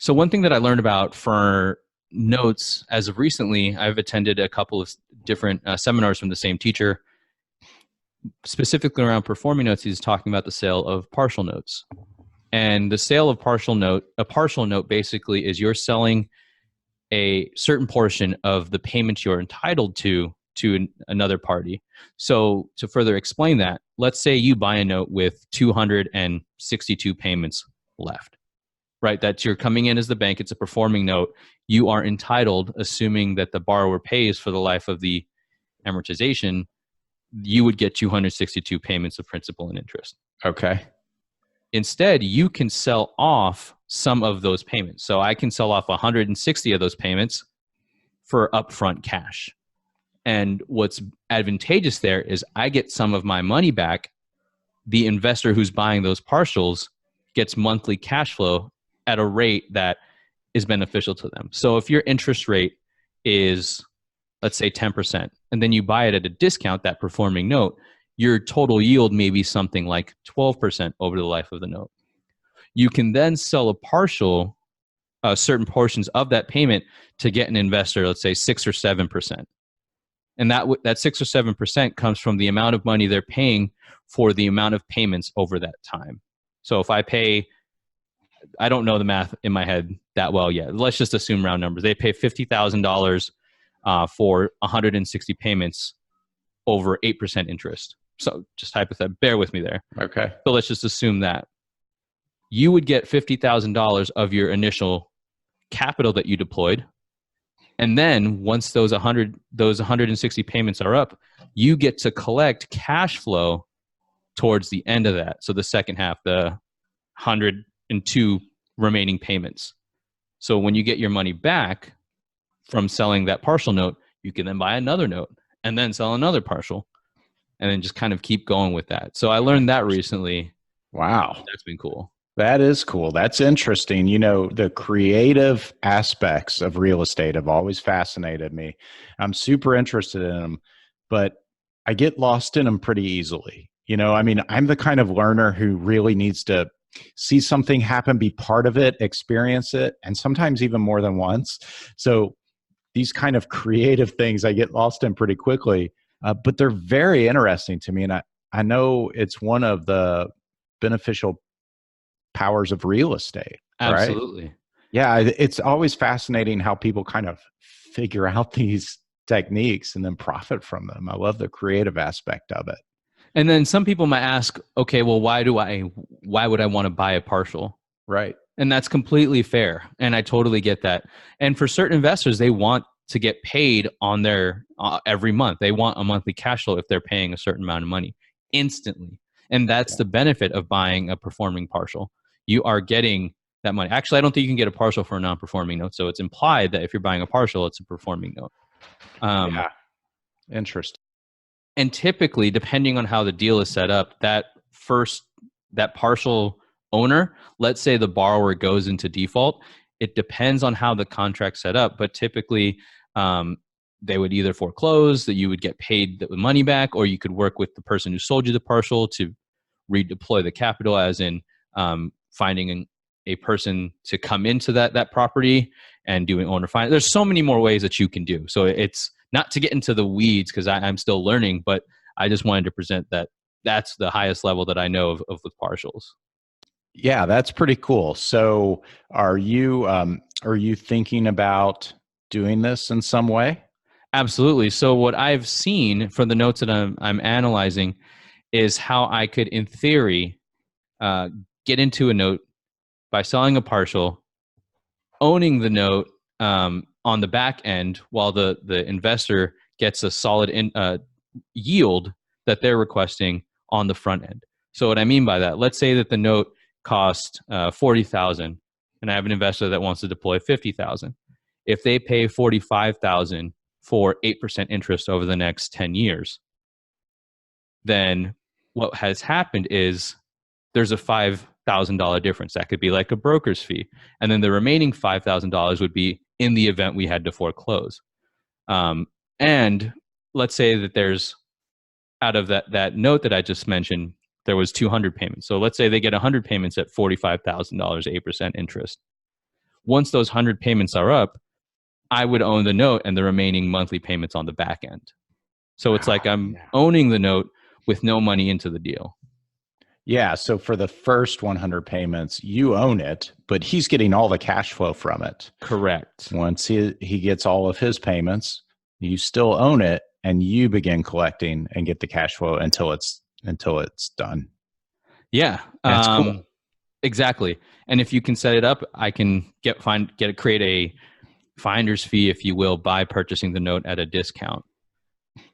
So one thing that I learned about for notes as of recently, I've attended a couple of different seminars from the same teacher, specifically around performing notes. He's talking about the sale of partial notes. And the sale of a partial note basically is you're selling a certain portion of the payments you're entitled to another party. So to further explain that, let's say you buy a note with 262 payments left, right? That you're coming in as the bank. It's a performing note. You are entitled, assuming that the borrower pays for the life of the amortization, you would get 262 payments of principal and interest. Okay. Instead, you can sell off some of those payments. So I can sell off 160 of those payments for upfront cash. And what's advantageous there is I get some of my money back. The investor who's buying those partials gets monthly cash flow at a rate that is beneficial to them. So if your interest rate is, let's say 10%, and then you buy it at a discount, that performing note, your total yield may be something like 12% over the life of the note. You can then sell a partial, certain portions of that payment to get an investor, let's say 6 or 7%. And that 6 or 7% comes from the amount of money they're paying for the amount of payments over that time. So if I pay, I don't know the math in my head that well yet. Let's just assume round numbers. They pay $50,000 for 160 payments over 8% interest. So just hypothetically, bear with me there. Okay. So let's just assume that you would get $50,000 of your initial capital that you deployed. And then once those 160 payments are up, you get to collect cash flow towards the end of that. So the second half, the 102 remaining payments. So when you get your money back from selling that partial note, you can then buy another note and then sell another partial and then just kind of keep going with that. So I learned that recently. Wow. That's been cool. That is cool. That's interesting. You know, the creative aspects of real estate have always fascinated me. I'm super interested in them, but I get lost in them pretty easily. You know, I mean, I'm the kind of learner who really needs to see something happen, be part of it, experience it, and sometimes even more than once. So these kind of creative things I get lost in pretty quickly, but they're very interesting to me. And I know it's one of the beneficial powers of real estate. Absolutely. Right? Yeah, it's always fascinating how people kind of figure out these techniques and then profit from them. I love the creative aspect of it. And then some people might ask, okay, well, why would I want to buy a partial? Right. And that's completely fair. And I totally get that. And for certain investors, they want to get paid on their every month. They want a monthly cash flow if they're paying a certain amount of money instantly. And that's the benefit of buying a performing partial. You are getting that money. Actually, I don't think you can get a partial for a non-performing note. So it's implied that if you're buying a partial, it's a performing note. Yeah. Interesting. And typically, depending on how the deal is set up, that partial owner, let's say the borrower goes into default, it depends on how the contract's set up. But typically, they would either foreclose, that you would get paid the money back, or you could work with the person who sold you the partial to redeploy the capital, as in finding a person to come into that property and doing owner finance. There's so many more ways that you can do. So it's not to get into the weeds because I'm still learning, but I just wanted to present that that's the highest level that I know of with partials. Yeah, that's pretty cool. So are you thinking about doing this in some way? Absolutely. So what I've seen from the notes that I'm analyzing is how I could, in theory, get into a note by selling a partial, owning the note on the back end, while the investor gets a solid yield that they're requesting on the front end. So what I mean by that, let's say that the note cost $40,000, and I have an investor that wants to deploy $50,000. If they pay $45,000 for 8% interest over the next 10 years, then what has happened is there's a $5,000 difference. That could be like a broker's fee. And then the remaining $5,000 would be in the event we had to foreclose. And let's say that there's, out of that note that I just mentioned, there was 200 payments. So let's say they get 100 payments at $45,000, 8% interest. once those 100 payments are up, I would own the note and the remaining monthly payments on the back end. So it's like I'm Yeah. owning the note with no money into the deal. Yeah. So for the first 100 payments, you own it, but he's getting all the cash flow from it. Correct. Once he gets all of his payments, you still own it, and you begin collecting and get the cash flow until it's done. Yeah. That's cool. Exactly. And if you can set it up, I can create a finder's fee, if you will, by purchasing the note at a discount.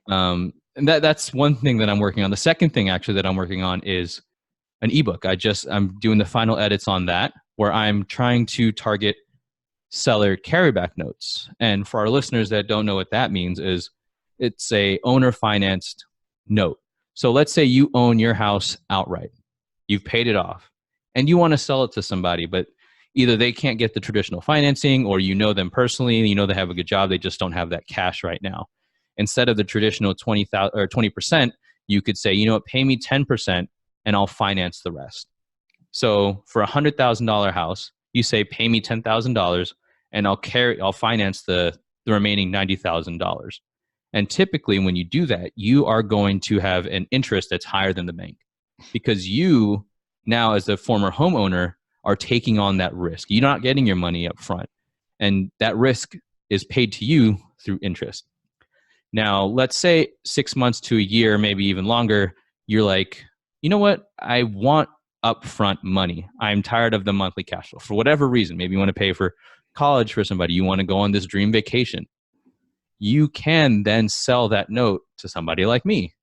And that's one thing that I'm working on. The second thing actually that I'm working on is an ebook. I'm doing the final edits on that, where I'm trying to target seller carryback notes. And for our listeners that don't know what that means, is it's a owner financed note. So let's say you own your house outright. You've paid it off and you want to sell it to somebody, but either they can't get the traditional financing, or you know them personally and you know they have a good job, they just don't have that cash right now. Instead of the traditional 20,000 or 20%, you could say, you know what, pay me 10% and I'll finance the rest. So for $100,000 house, you say pay me $10,000 and I'll finance the remaining $90,000. And typically when you do that, you are going to have an interest that's higher than the bank, because you now, as the former homeowner, are taking on that risk. You're not getting your money up front, and that risk is paid to you through interest. Now, let's say 6 months to a year, maybe even longer, you're like, you know what? I want upfront money. I'm tired of the monthly cash flow for whatever reason. Maybe you want to pay for college for somebody. You want to go on this dream vacation. You can then sell that note to somebody like me.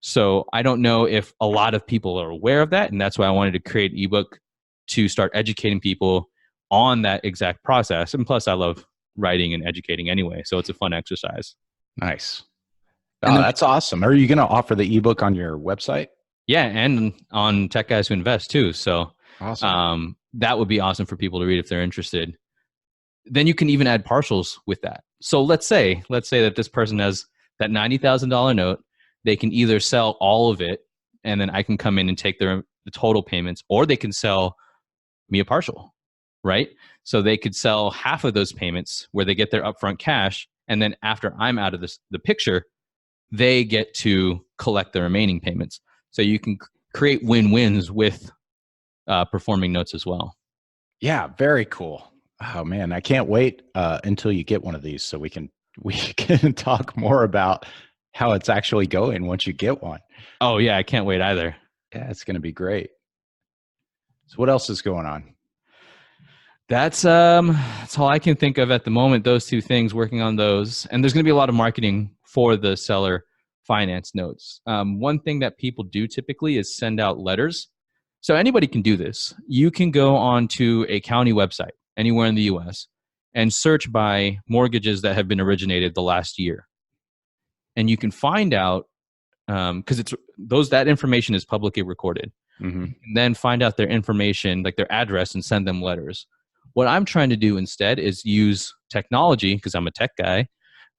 So I don't know if a lot of people are aware of that. And that's why I wanted to create an ebook to start educating people on that exact process. And plus, I love writing and educating anyway. So it's a fun exercise. Nice. And Oh, then, that's awesome. Are you going to offer the ebook on your website? yeah, and on Tech Guys Who Invest too. So Awesome. that would be awesome for people to read if they're interested. Then you can even add partials with that. So let's say that this person has that $90,000 note. They can either sell all of it, and then I can come in and take the total payments, or they can sell me a partial, right? So they could sell half of those payments where they get their upfront cash, and then after I'm out of the picture, they get to collect the remaining payments. So you can create win-wins with performing notes as well. Yeah, very cool. Oh man, I can't wait until you get one of these so we can talk more about how it's actually going once you get one. Oh yeah, I can't wait either. Yeah, it's going to be great. So what else is going on? That's all I can think of at the moment. Those two things, working on those, and there's going to be a lot of marketing for the seller finance notes. One thing that people do typically is send out letters. So anybody can do this. You can go onto a county website anywhere in the U.S. and search by mortgages that have been originated the last year, and you can find out, because that information is publicly recorded. Mm-hmm. And then find out their information, like their address, and send them letters. What I'm trying to do instead is use technology, because I'm a tech guy,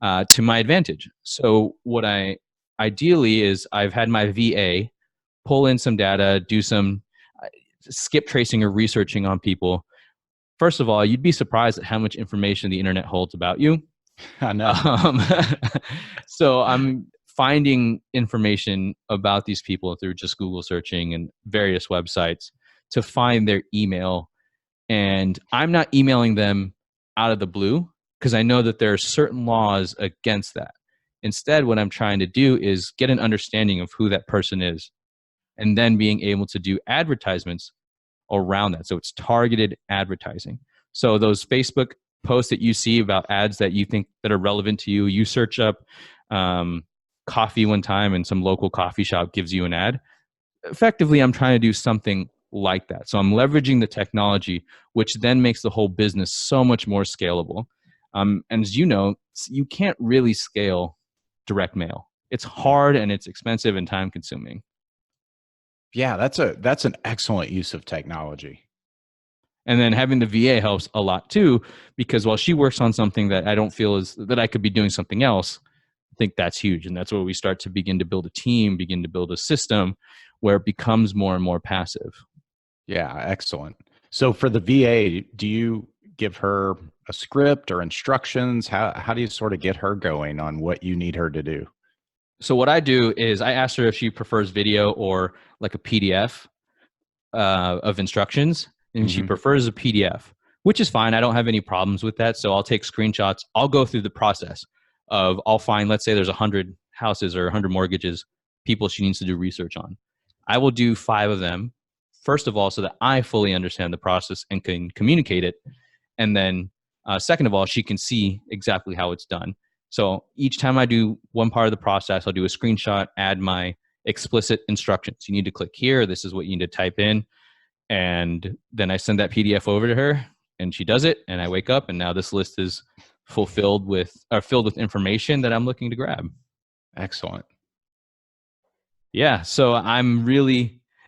to my advantage. So what ideally is I've had my VA pull in some data, do some skip tracing or researching on people. First of all, you'd be surprised at how much information the internet holds about you. I know. So I'm finding information about these people through just Google searching and various websites to find their email. And I'm not emailing them out of the blue, because I know that there are certain laws against that. Instead, what I'm trying to do is get an understanding of who that person is, and then being able to do advertisements around that. So it's targeted advertising. So those Facebook posts that you see about ads that you think that are relevant to you, you search up coffee one time and some local coffee shop gives you an ad. Effectively, I'm trying to do something like that. So I'm leveraging the technology, which then makes the whole business so much more scalable. And as you know, you can't really scale direct mail. It's hard and it's expensive and time consuming. Yeah, that's an excellent use of technology. And then having the VA helps a lot too, because while she works on something that I don't feel is that I could be doing something else, I think that's huge. And that's where we start to begin to build a team, begin to build a system where it becomes more and more passive. Yeah, excellent. So for the VA, do you give her a script or instructions? How do you sort of get her going on what you need her to do? So what I do is I ask her if she prefers video or like a PDF of instructions, and she Hmm. prefers a PDF, which is fine. I don't have any problems with that. So I'll take screenshots. I'll go through the process of I'll find, let's say there's 100 houses or 100 mortgages, people she needs to do research on. I will do 5 of them, first of all, so that I fully understand the process and can communicate it. And then, second of all, she can see exactly how it's done. So each time I do one part of the process, I'll do a screenshot, add my explicit instructions. You need to click here. This is what you need to type in. And then I send that PDF over to her and she does it. And I wake up and now this list is filled with information that I'm looking to grab. Excellent. Yeah. So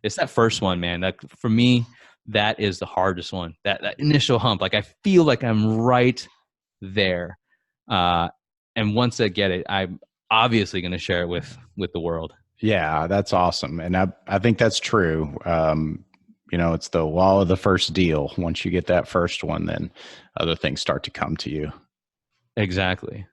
it's that first one, man. That for me, that is the hardest one. That initial hump. Like I feel like I'm right there. And once I get it, I'm obviously going to share it with the world. Yeah, that's awesome. And I think that's true. It's the law of the first deal. Once you get that first one, then other things start to come to you. Exactly.